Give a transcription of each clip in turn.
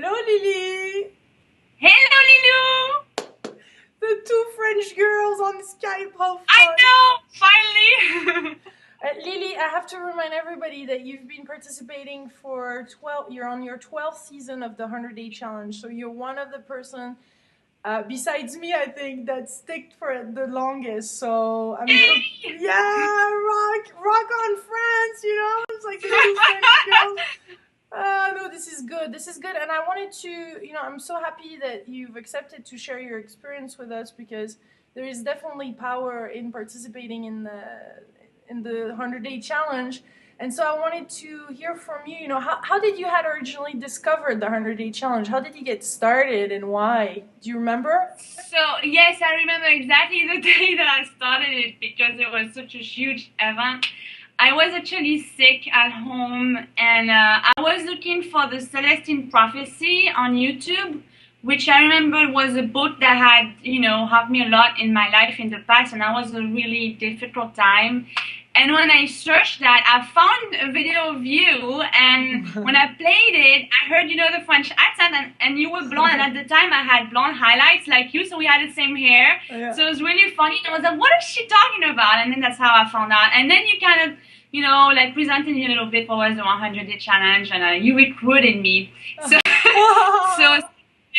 Hello, Lili! Hello, Lilou! The two French girls on Skype, how fun! I know, finally! Lili, I have to remind everybody that you've been participating for 12, you're on your 12th season of the 100-Day Challenge, so you're one of the person, besides me, I think, that sticked for it the longest, so I'm yeah, rock on France, you know, it's like the two French girls. No, this is good, and I wanted to, I'm so happy that you've accepted to share your experience with us, because there is definitely power in participating in the 100-Day Challenge. And so I wanted to hear from you, how did you had originally discovered the 100-Day Challenge? How did you get started and why? Do you remember? So, yes, I remember exactly the day that I started it, because it was such a huge event. I was actually sick at home, and I was looking for the Celestine Prophecy on YouTube, which I remember was a book that had, helped me a lot in my life in the past, and that was a really difficult time. And when I searched that, I found a video of you, and when I played it, I heard, the French accent, and you were blonde, and at the time I had blonde highlights like you, so we had the same hair. Yeah. So it was really funny, and I was like, what is she talking about? And then that's how I found out. And then you kind of, presented me a little bit what was the 100-Day Challenge, and you recruited me.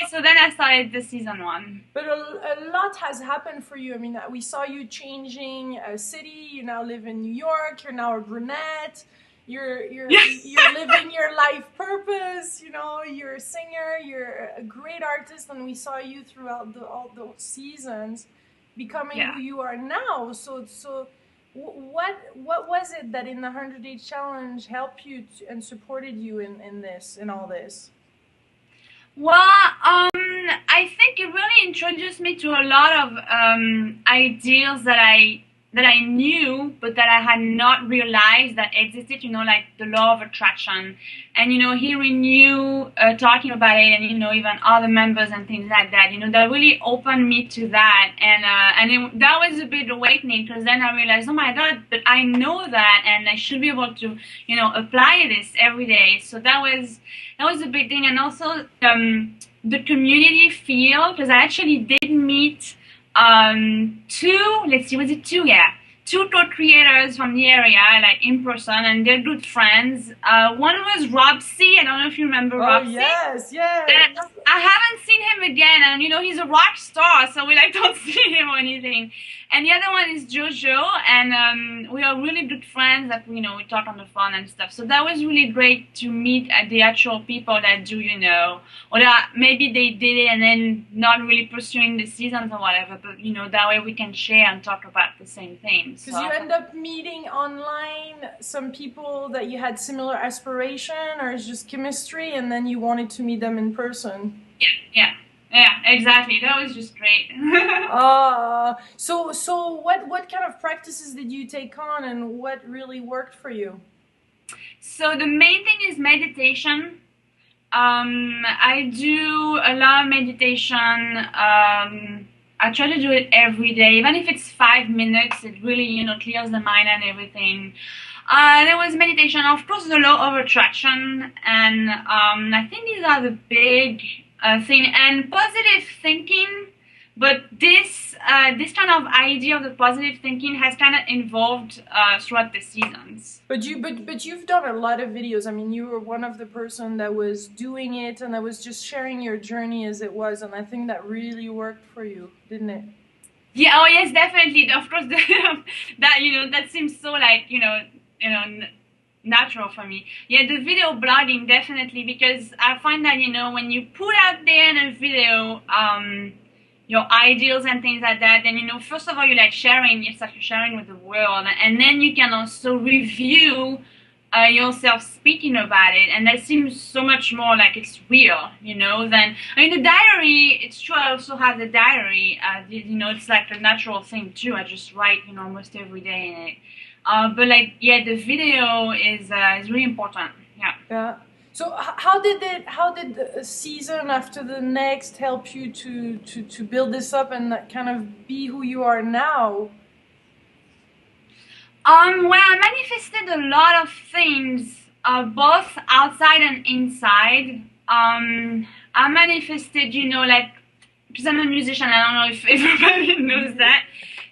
So then I started the season 1. But a lot has happened for you. I mean, we saw you changing a city. You now live in New York. You're now a brunette. You're living your life purpose. You're a singer. You're a great artist, and we saw you throughout all those seasons becoming who you are now. So what was it that in the 100-Day Challenge helped you and supported you in all this? Well, I think it really introduced me to a lot of ideals that I knew, but that I had not realized that existed, like the law of attraction. And, hearing you talking about it, and, even other members and things like that, that really opened me to that. And that was a big awakening, because then I realized, oh my God, but I know that, and I should be able to, apply this every day. So that was a big thing. And also the community feel, because I actually did meet two co-creators from the area, like in person, and they're good friends. One was Rob C. I don't know if you remember Rob C. Yes. I haven't seen him again, and he's a rock star, so we don't see him or anything. And the other one is Jojo, and we are really good friends that we talk on the phone and stuff. So that was really great to meet the actual people that do, or that maybe they did it and then not really pursuing the seasons or whatever, but that way we can share and talk about the same things. Because you end up meeting online some people that you had similar aspiration, or it's just chemistry, and then you wanted to meet them in person. Yeah, exactly. That was just great. So what kind of practices did you take on, and what really worked for you? So the main thing is meditation. I do a lot of meditation. I try to do it every day, even if it's 5 minutes. It really, clears the mind and everything. There was meditation, of course, the law of attraction, and I think these are the big thing, and positive thinking. But this kind of idea of the positive thinking has kind of evolved throughout the seasons. But you've done a lot of videos. I mean, you were one of the person that was doing it, and that was just sharing your journey as it was, and I think that really worked for you, didn't it? Yeah. Oh yes, definitely. Of course, that seems so natural for me. Yeah, the video blogging, definitely, because I find that when you put out there in a video your ideals and things like that, then first of all you're sharing, it's like you're sharing with the world, and then you can also review yourself speaking about it, and that seems so much more like it's real, than, the diary. It's true, I also have the diary. It's like a natural thing too. I just write almost every day in it. But the video is really important. Yeah. So how did the season after the next help you to build this up and kind of be who you are now? Well, I manifested a lot of things, both outside and inside. I manifested, like, because I'm a musician, I don't know if everybody knows that.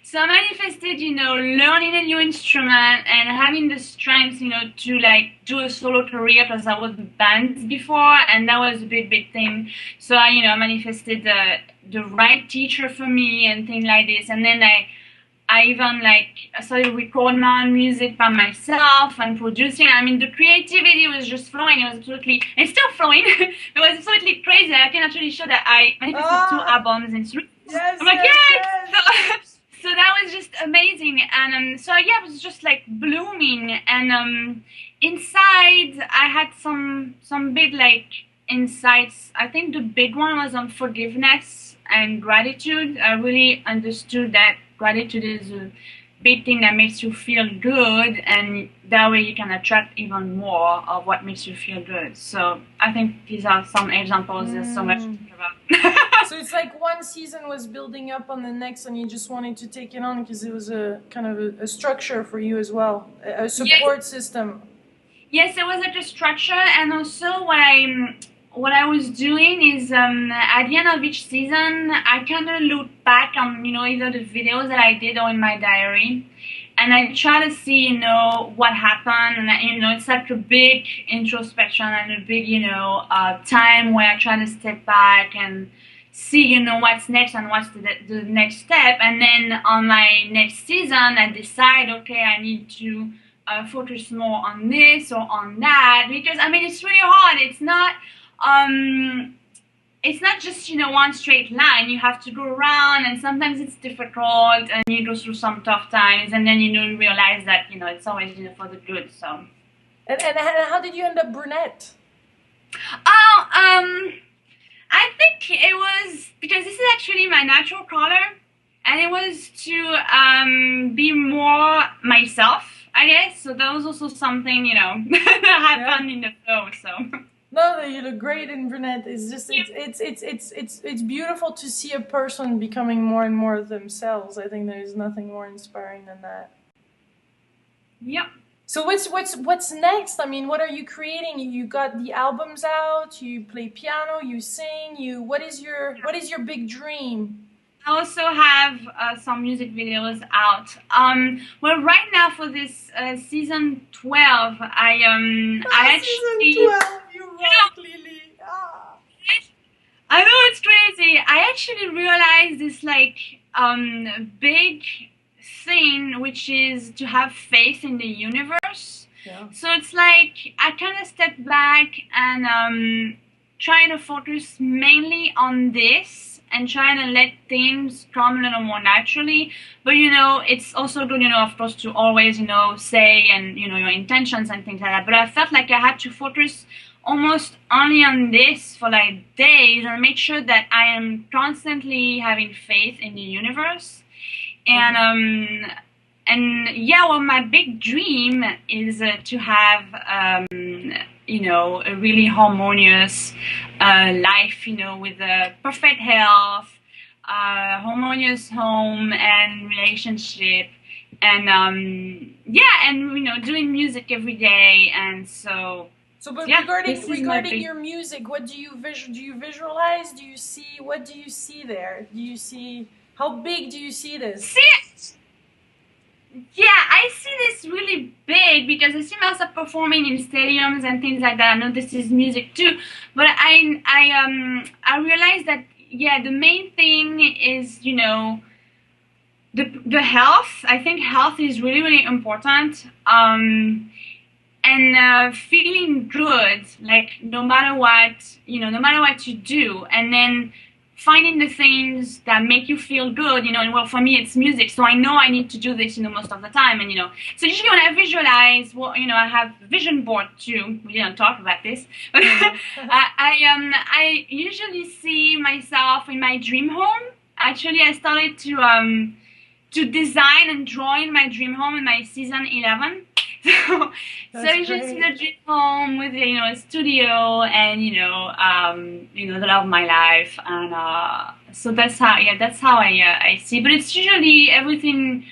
So I manifested, learning a new instrument and having the strength, to like do a solo career, because I was in bands before, and that was a big thing. So I manifested the right teacher for me and things like this. And then I even I started recording my own music by myself and producing. I mean, the creativity was just flowing. It was it's still flowing. It was absolutely crazy. I can actually show that I manifested 2 albums in 3. Yes, I'm like, yes. So that was just amazing. And so yeah, it was just like blooming. And inside, I had some big insights. I think the big one was on forgiveness and gratitude. I really understood that gratitude is a big thing that makes you feel good, and that way you can attract even more of what makes you feel good. So I think these are some examples. There's so much to think about. So it's like one season was building up on the next, and you just wanted to take it on because it was a kind of a structure for you as well, a support system. Yes, it was like a structure, and also what I was doing is at the end of each season, I kind of look back on either the videos that I did or in my diary, and I try to see what happened, and it's like a big introspection and a big time where I try to step back and see what's next and what's the next step. And then on my next season I decide, okay, I need to focus more on this or on that, because I mean it's really hard. It's not just one straight line. You have to go around, and sometimes it's difficult, and you go through some tough times, and then you realize that it's always for the good. So and how did you end up brunette? I think it was because this is actually my natural color, and it was to be more myself, I guess. So that was also something that happened in the flow. So no, you look great in brunette. It's just it's beautiful to see a person becoming more and more themselves. I think there's nothing more inspiring than that. Yep. So what's next? I mean, what are you creating? You got the albums out. You play piano. You sing. What is your big dream? I also have some music videos out. Well, right now for this season 12, I actually season 12. You rock, Lili. Ah. I know, it's crazy. I actually realized this big thing, which is to have faith in the universe. Yeah. So it's like I kind of step back and trying to focus mainly on this and trying to let things come a little more naturally. But it's also good, of course, to always say and your intentions and things like that. But I felt like I had to focus almost only on this for days and make sure that I am constantly having faith in the universe. And yeah, well, my big dream is to have a really harmonious life, with perfect health, harmonious home and relationship, and and doing music every day. And so but regarding your music, what do you visualize? Do you see, what do you see there? Do you see, how big do you see this? Yeah, I see this really big because I see myself performing in stadiums and things like that. I know this is music too, but I realized that the main thing is the health. I think health is really important. And feeling good, no matter what you do, and then finding the things that make you feel good, and well, for me it's music, so I know I need to do this, most of the time, and so usually when I visualize, I have vision board too. We didn't talk about this, but I usually see myself in my dream home. Actually, I started to design and draw in my dream home in my season 11. So you should see the dream home with a studio and the love of my life, and so that's how I see. But it's usually everything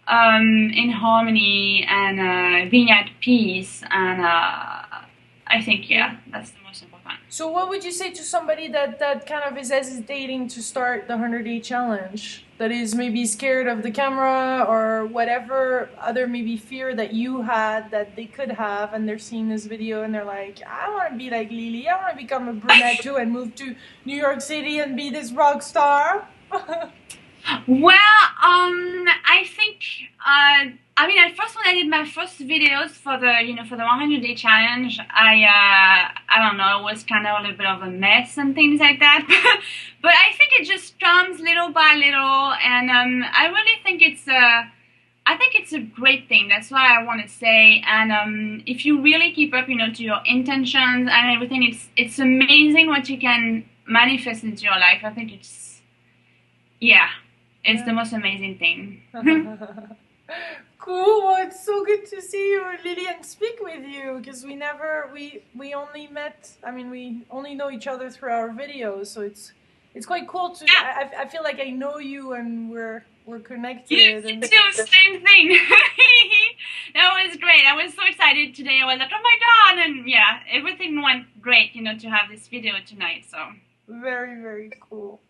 in harmony and being at peace, and I think that's the most important. So what would you say to somebody that kind of is hesitating to start the 100-day challenge? That is maybe scared of the camera or whatever other maybe fear that you had that they could have, and they're seeing this video and they're like, I want to be like Lili. I want to become a brunette too and move to New York City and be this rock star. Well, I think, I mean, at first when I did my first videos for the, for the 100-day challenge, I don't know, it was kind of a little bit of a mess and things like that. But I think it just comes little by little, and I really think I think it's a great thing. That's what I want to say. And if you really keep up, to your intentions and everything, it's amazing what you can manifest into your life. I think yeah. It's the most amazing thing. Cool. Well, it's so good to see you, Lili, and speak with you, because we only met. I mean, we only know each other through our videos, so it's quite cool to. Yeah. I feel like I know you, and we're connected. You too, same thing. That was great. I was so excited today. I was like, oh my god, and yeah, everything went great. To have this video tonight. So very, very cool.